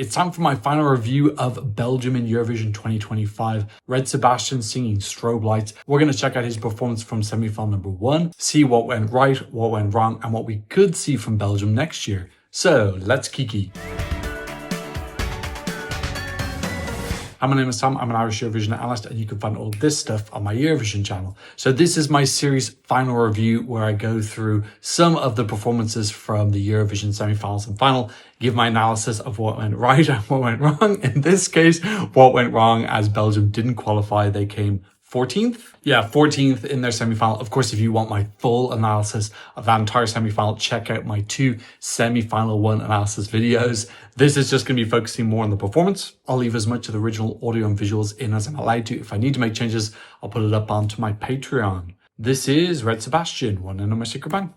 It's time for my final review of Belgium in Eurovision 2025. Red Sebastian singing Strobe Lights. We're going to check out his performance from semi-final number 1, see what went right, what went wrong, and what we could see from Belgium next year. So, let's kiki. Hi, my name is Tom. I'm an Irish Eurovision analyst, and you can find all this stuff on my Eurovision channel. So this is my series final review where I go through some of the performances from the Eurovision semi-finals and final, give my analysis of what went right and what went wrong. In this case, what went wrong as Belgium didn't qualify. They came 14th? Yeah, 14th in their semi-final. Of course, if you want my full analysis of that entire semi-final, check out my 2 semi-final 1 analysis videos. This is just going to be focusing more on the performance. I'll leave as much of the original audio and visuals in as I'm allowed to. If I need to make changes, I'll put it up onto my Patreon. This is Red Sebastian, one in my secret bang.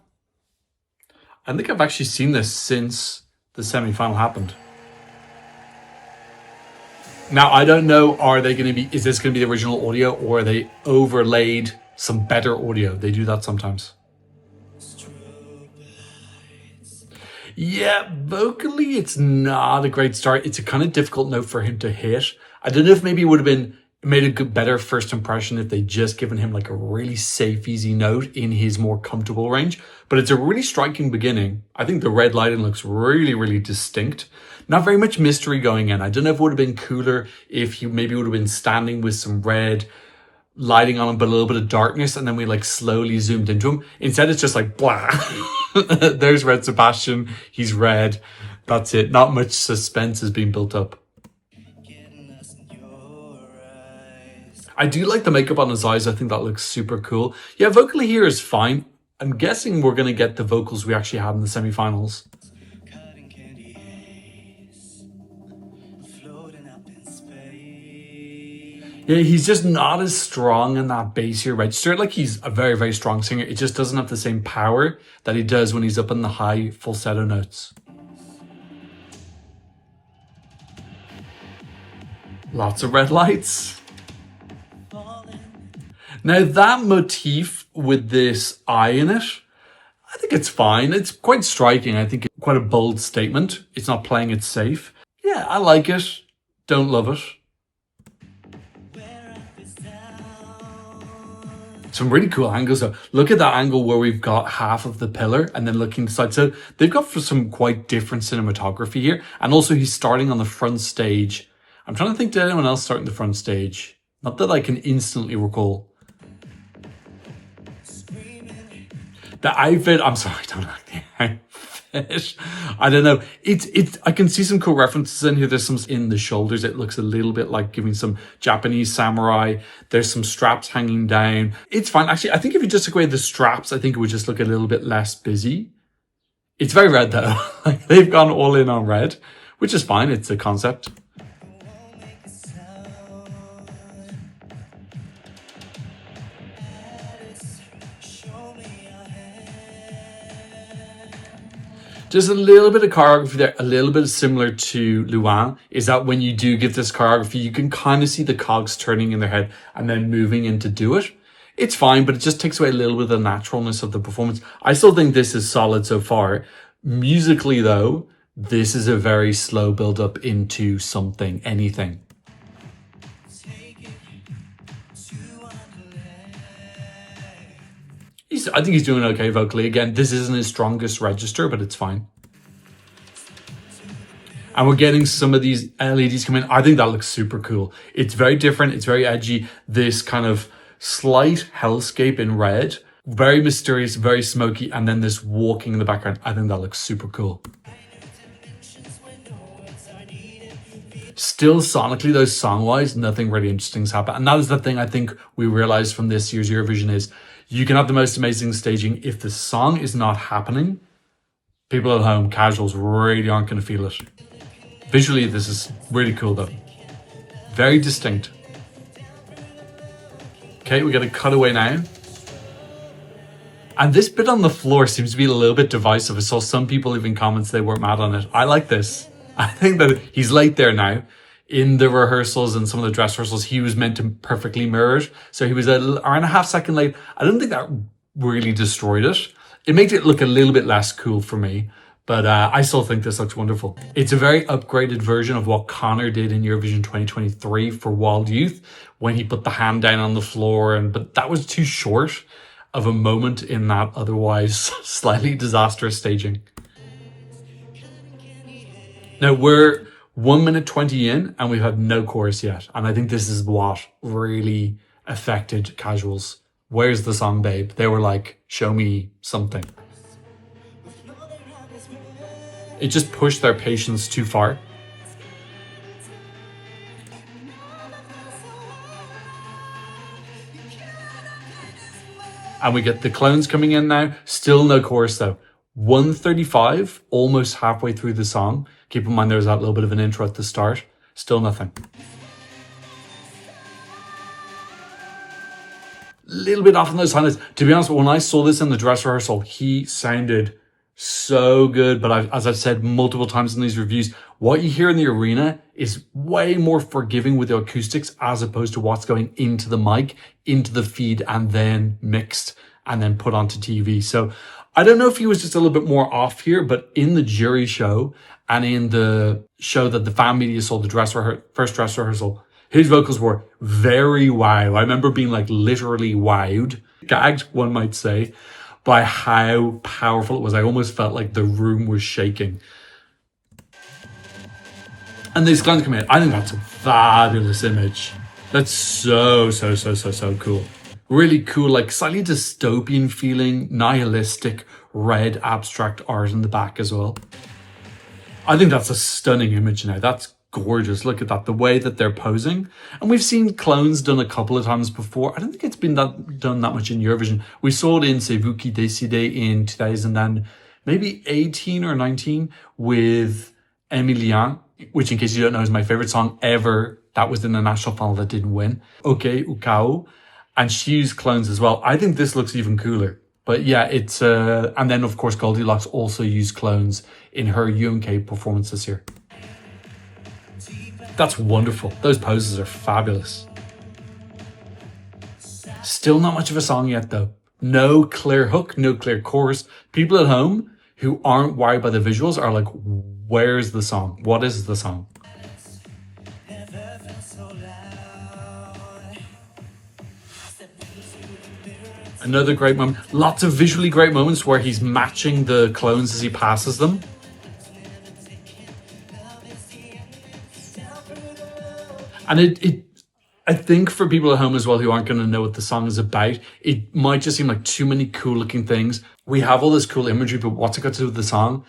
I think I've actually seen this since the semi-final happened. Now, I don't know, is this going to be the original audio or are they overlaid some better audio? They do that sometimes. Yeah, vocally, it's not a great start. It's a kind of difficult note for him to hit. I don't know if maybe it would have been made a good, better first impression if they just given him like a really safe, easy note in his more comfortable range. But it's a really striking beginning. I think the red lighting looks really, really distinct. Not very much mystery going in. I don't know if it would have been cooler if he maybe would have been standing with some red lighting on him, but a little bit of darkness, and then we like slowly zoomed into him. Instead, it's just like, blah. There's Red Sebastian. He's red. That's it. Not much suspense has been built up. I do like the makeup on his eyes. I think that looks super cool. Yeah, vocally here is fine. I'm guessing we're going to get the vocals we actually had in the semi-finals. Yeah, he's just not as strong in that bassier register. Like, he's a very, very strong singer. It just doesn't have the same power that he does when he's up in the high falsetto notes. Lots of red lights. Now, that motif with this eye in it, I think it's fine. It's quite striking. I think it's quite a bold statement. It's not playing it safe. Yeah, I like it. Don't love it. Some really cool angles though. Look at that angle where we've got half of the pillar and then looking side. So they've got some quite different cinematography here. And also he's starting on the front stage. I'm trying to think, did anyone else start in the front stage? Not that I can instantly recall. The outfit, I'm sorry, I don't like the outfit. I don't know. I can see some cool references in here. There's some in the shoulders. It looks a little bit like giving some Japanese samurai. There's some straps hanging down. It's fine. Actually, I think if you just took away the straps, I think it would just look a little bit less busy. It's very red though. They've gone all in on red, which is fine. It's a concept. Just a little bit of choreography there, a little bit similar to Luan, is that when you do give this choreography, you can kind of see the cogs turning in their head and then moving in to do it. It's fine, but it just takes away a little bit of the naturalness of the performance. I still think this is solid so far. Musically though, this is a very slow build up into something, anything. I think he's doing okay vocally. Again, this isn't his strongest register, but it's fine. And we're getting some of these LEDs come in. I think that looks super cool. It's very different. It's very edgy. This kind of slight hellscape in red. Very mysterious, very smoky. And then this walking in the background. I think that looks super cool. Still sonically, though, song-wise, nothing really interesting has happened. And that is the thing I think we realized from this year's Eurovision is you can have the most amazing staging. If the song is not happening, people at home, casuals, really aren't going to feel it. Visually, this is really cool, though. Very distinct. Okay, we got a cutaway now. And this bit on the floor seems to be a little bit divisive. I saw some people leaving comments they weren't mad on it. I like this. I think that he's late there now. In the rehearsals and some of the dress rehearsals, he was meant to perfectly mirror it. So he was an hour and a half second late. I don't think that really destroyed it. It made it look a little bit less cool for me. But I still think this looks wonderful. It's a very upgraded version of what Connor did in Eurovision 2023 for Wild Youth when he put the hand down on the floor. But that was too short of a moment in that otherwise slightly disastrous staging. Now we're 1 minute 20 in and we've had no chorus yet. And I think this is what really affected casuals. Where's the song, babe? They were like, show me something. It just pushed their patience too far. And we get the clones coming in now. Still no chorus though. 1:35, almost halfway through the song. Keep in mind there's that little bit of an intro at the start. Still nothing. Little bit off on those high notes. To be honest, when I saw this in the dress rehearsal, he sounded so good. But as I've said multiple times in these reviews, what you hear in the arena is way more forgiving with the acoustics as opposed to what's going into the mic, into the feed, and then mixed and then put onto TV. So I don't know if he was just a little bit more off here, but in the jury show and in the show that the fan media saw, the first dress rehearsal, his vocals were very wow. I remember being like literally wowed, gagged, one might say, by how powerful it was. I almost felt like the room was shaking. And these clowns come in. I think that's a fabulous image. That's so cool. Really cool, like slightly dystopian feeling, nihilistic, red abstract art in the back as well. I think that's a stunning image now. That's gorgeous. Look at that, the way that they're posing. And we've seen clones done a couple of times before. I don't think it's been done that much in Eurovision. We saw it in C'est vous qui décidez in 2018 or 19 with Emilien, which in case you don't know is my favorite song ever. That was in the national final that didn't win. Okay, Ukao. And she used clones as well. I think this looks even cooler. But yeah, it's, and then of course Goldilocks also used clones in her UMK performance this year. That's wonderful. Those poses are fabulous. Still not much of a song yet though. No clear hook, no clear chorus. People at home who aren't wired by the visuals are like, where's the song? What is the song? Another great moment. Lots of visually great moments where he's matching the clones as he passes them. And I think for people at home as well who aren't going to know what the song is about, it might just seem like too many cool looking things. We have all this cool imagery, but what's it got to do with the song?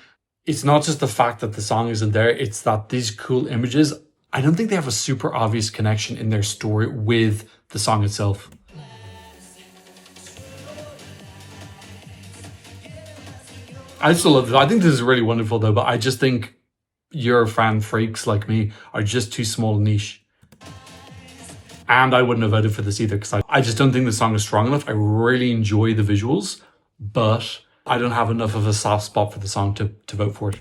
It's not just the fact that the song isn't there. It's that these cool images, I don't think they have a super obvious connection in their story with the song itself. I still love it. I think this is really wonderful though, but I just think Eurofan freaks like me are just too small and niche. And I wouldn't have voted for this either because I just don't think the song is strong enough. I really enjoy the visuals, but I don't have enough of a soft spot for the song to vote for it.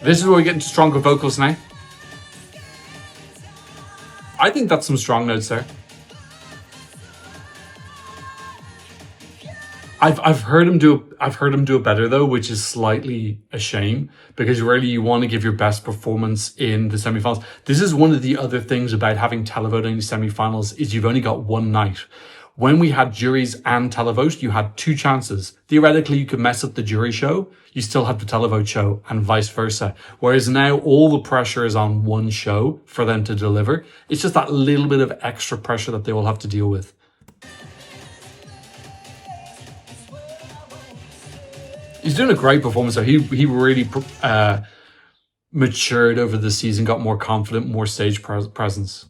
This is where we get into stronger vocals now. I think that's some strong notes there. I've heard him do it better though, which is slightly a shame because really you want to give your best performance in the semifinals. This is one of the other things about having televote in the semifinals is you've only got one night. When we had juries and televote, you had two chances. Theoretically, you could mess up the jury show. You still have the televote show and vice versa. Whereas now all the pressure is on one show for them to deliver. It's just that little bit of extra pressure that they all have to deal with. He's doing a great performance though. He really matured over the season, got more confident, more stage presence.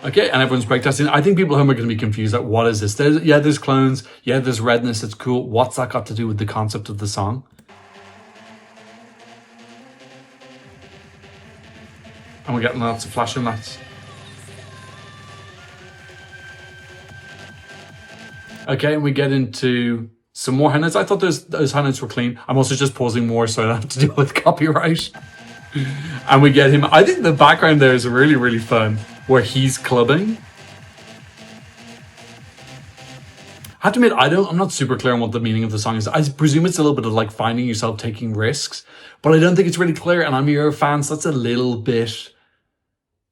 Okay, and everyone's breaktesting. I think people at home are going to be confused. Like, what is this? There's clones. Yeah, there's redness. It's cool. What's that got to do with the concept of the song? And we're getting lots of flashing lights. Okay, and we get into some more high notes. I thought those high notes were clean. I'm also just pausing more so I don't have to deal with copyright. And we get him. I think the background there is really, really fun where he's clubbing. I have to admit, I'm not super clear on what the meaning of the song is. I presume it's a little bit of like finding yourself taking risks, but I don't think it's really clear. And I'm a Euro fan, so that's a little bit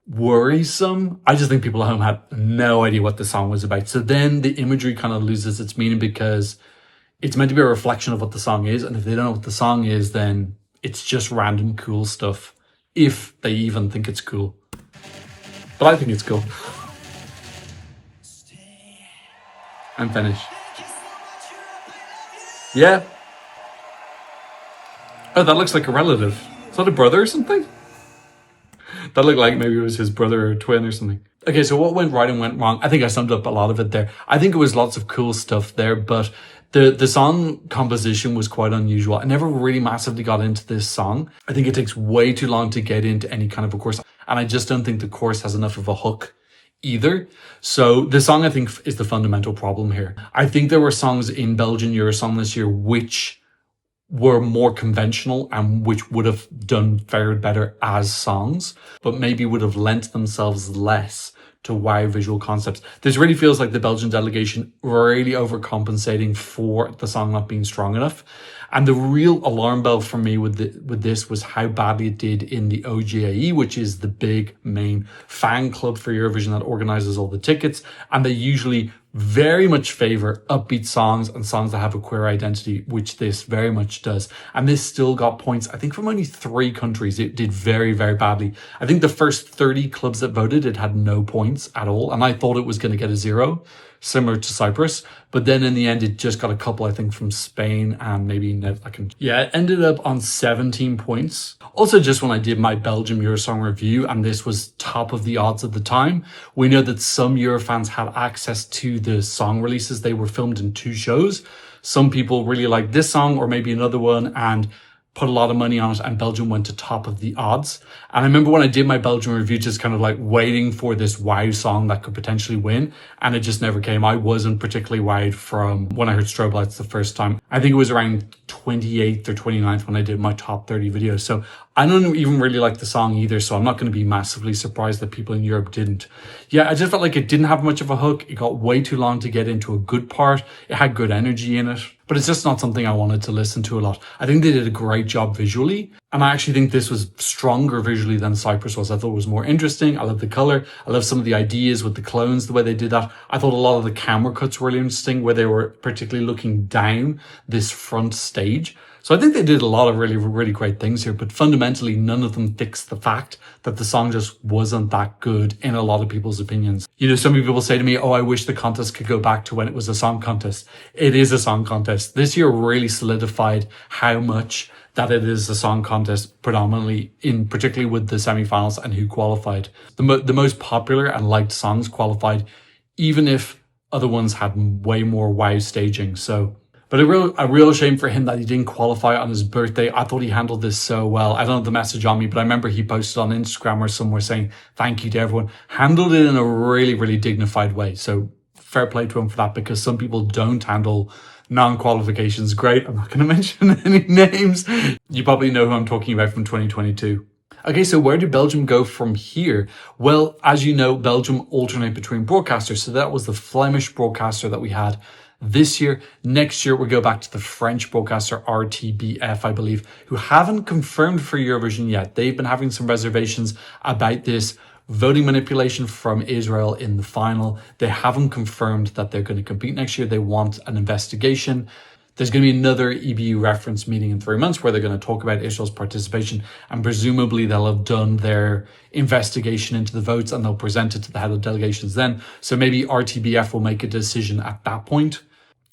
worrisome. I just think people at home had no idea what the song was about. So then the imagery kind of loses its meaning because it's meant to be a reflection of what the song is. And if they don't know what the song is, then it's just random cool stuff, if they even think it's cool. But I think it's cool. I'm finished. Yeah. Oh, that looks like a relative. Is that a brother or something? That looked like maybe it was his brother or twin or something. Okay, so what went right and went wrong? I think I summed up a lot of it there. I think it was lots of cool stuff there, but the song composition was quite unusual. I never really massively got into this song. I think it takes way too long to get into any kind of a chorus, and I just don't think the chorus has enough of a hook either. So the song, I think, is the fundamental problem here. I think there were songs in Belgian Eurosong this year which were more conventional and which would have fared better as songs, but maybe would have lent themselves less to wow visual concepts. This really feels like the Belgian delegation really overcompensating for the song not being strong enough. And the real alarm bell for me with this was how badly it did in the OGAE, which is the big main fan club for Eurovision that organizes all the tickets. And they usually very much favor upbeat songs and songs that have a queer identity, which this very much does. And this still got points, I think, from only 3 countries. It did very, very badly. I think the first 30 clubs that voted, it had no points at all. And I thought it was going to get a 0, similar to Cyprus. But then in the end, it just got a couple, I think, from Spain and maybe it ended up on 17 points. Also, just when I did my Belgium Eurosong review, and this was top of the odds at the time, we know that some Eurofans had access to the song releases. They were filmed in 2 shows. Some people really liked this song or maybe another one and put a lot of money on it, and Belgium went to top of the odds. And I remember when I did my Belgium review, just kind of like waiting for this wow song that could potentially win, and it just never came. I wasn't particularly wowed from when I heard Strobe Lights the first time. I think it was around 28th or 29th when I did my top 30 video. So I don't even really like the song either, so I'm not going to be massively surprised that people in Europe didn't. Yeah, I just felt like it didn't have much of a hook. It got way too long to get into a good part. It had good energy in it, but it's just not something I wanted to listen to a lot. I think they did a great job visually, and I actually think this was stronger visually than Cyprus was. I thought it was more interesting. I love the color. I love some of the ideas with the clones, the way they did that. I thought a lot of the camera cuts were really interesting, where they were particularly looking down this front stage. So I think they did a lot of really, really great things here, but fundamentally, none of them fixed the fact that the song just wasn't that good in a lot of people's opinions. You know, so many people say to me, oh, I wish the contest could go back to when it was a song contest. It is a song contest. This year really solidified how much that it is a song contest, predominantly particularly with the semifinals and who qualified. The most popular and liked songs qualified, even if other ones had way more wow staging. But a real shame for him that he didn't qualify on his birthday. I thought he handled this so well. I don't have the message on me, but I remember he posted on Instagram or somewhere saying thank you to everyone. Handled it in a really, really dignified way. So fair play to him for that, because some people don't handle non-qualifications great. I'm not going to mention any names. You probably know who I'm talking about from 2022. Okay, so where did Belgium go from here? Well, as you know, Belgium alternate between broadcasters. So that was the Flemish broadcaster that we had this year. Next year, we go back to the French broadcaster RTBF, I believe, who haven't confirmed for Eurovision yet. They've been having some reservations about this voting manipulation from Israel in the final. They haven't confirmed that they're going to compete next year. They want an investigation. There's going to be another EBU reference meeting in 3 months where they're going to talk about Israel's participation, and presumably they'll have done their investigation into the votes and they'll present it to the head of delegations then. So maybe RTBF will make a decision at that point.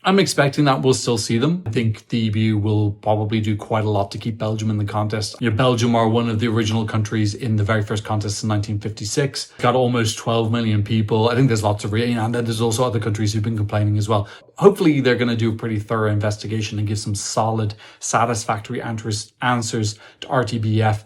I'm expecting that we'll still see them. I think the EBU will probably do quite a lot to keep Belgium in the contest. You know, Belgium are one of the original countries in the very first contest in 1956. Got almost 12 million people. I think there's lots of and then there's also other countries who've been complaining as well. Hopefully they're going to do a pretty thorough investigation and give some solid, satisfactory answers to RTBF.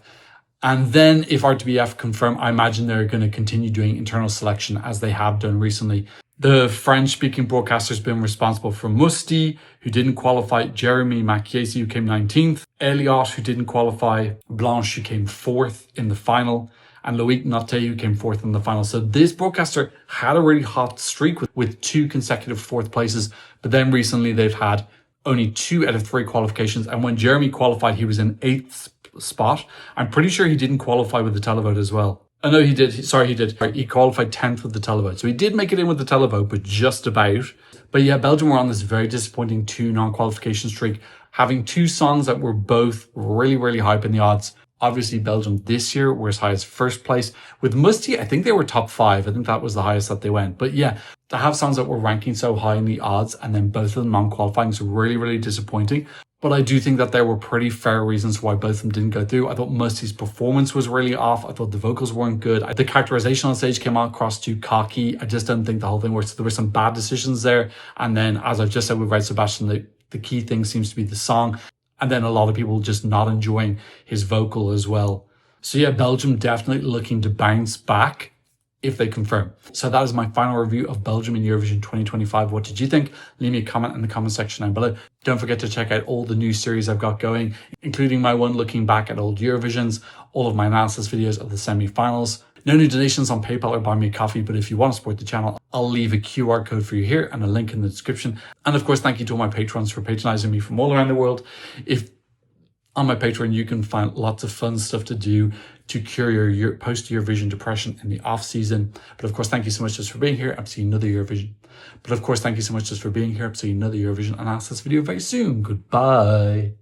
And then if RTBF confirm, I imagine they're going to continue doing internal selection as they have done recently. The French-speaking broadcaster's been responsible for Musti, who didn't qualify, Jeremy Machiesi, who came 19th, Elliot, who didn't qualify, Blanche, who came 4th in the final, and Loic Notte, who came fourth in the final. So this broadcaster had a really hot streak with 2 consecutive fourth places, but then recently they've had only 2 out of 3 qualifications. And when Jeremy qualified, he was in 8th spot. I'm pretty sure he didn't qualify with the televote as well. Oh no, he did. Sorry, he did. He qualified 10th with the televote. So he did make it in with the televote, but just about. But yeah, Belgium were on this very disappointing 2 non-qualification streak, having 2 songs that were both really, really high up in the odds. Obviously, Belgium this year were as high as first place. With Musty, I think they were top 5. I think that was the highest that they went. But yeah, to have songs that were ranking so high in the odds and then both of them non-qualifying is really, really disappointing. But I do think that there were pretty fair reasons why both of them didn't go through. I thought Musty's performance was really off. I thought the vocals weren't good. The characterization on stage came across too cocky. I just don't think the whole thing works. There were some bad decisions there. And then, as I've just said with Red Sebastian, the key thing seems to be the song. And then a lot of people just not enjoying his vocal as well. So yeah, Belgium definitely looking to bounce back if they confirm. So that is my final review of Belgium in Eurovision 2025. What did you think? Leave me a comment in the comment section down below. Don't forget to check out all the new series I've got going, including my one looking back at old Eurovisions, all of my analysis videos of the semi-finals. No new donations on PayPal or Buy Me a Coffee, but if you want to support the channel, I'll leave a QR code for you here and a link in the description. And of course, thank you to all my patrons for patronizing me from all around the world. If on my Patreon, you can find lots of fun stuff to do to cure your post-Eurovision depression in the off season. But of course, thank you so much just for being here. I'll see you another Eurovision. But of course, thank you so much just for being here. I'll see you another Eurovision analysis video very soon. Goodbye.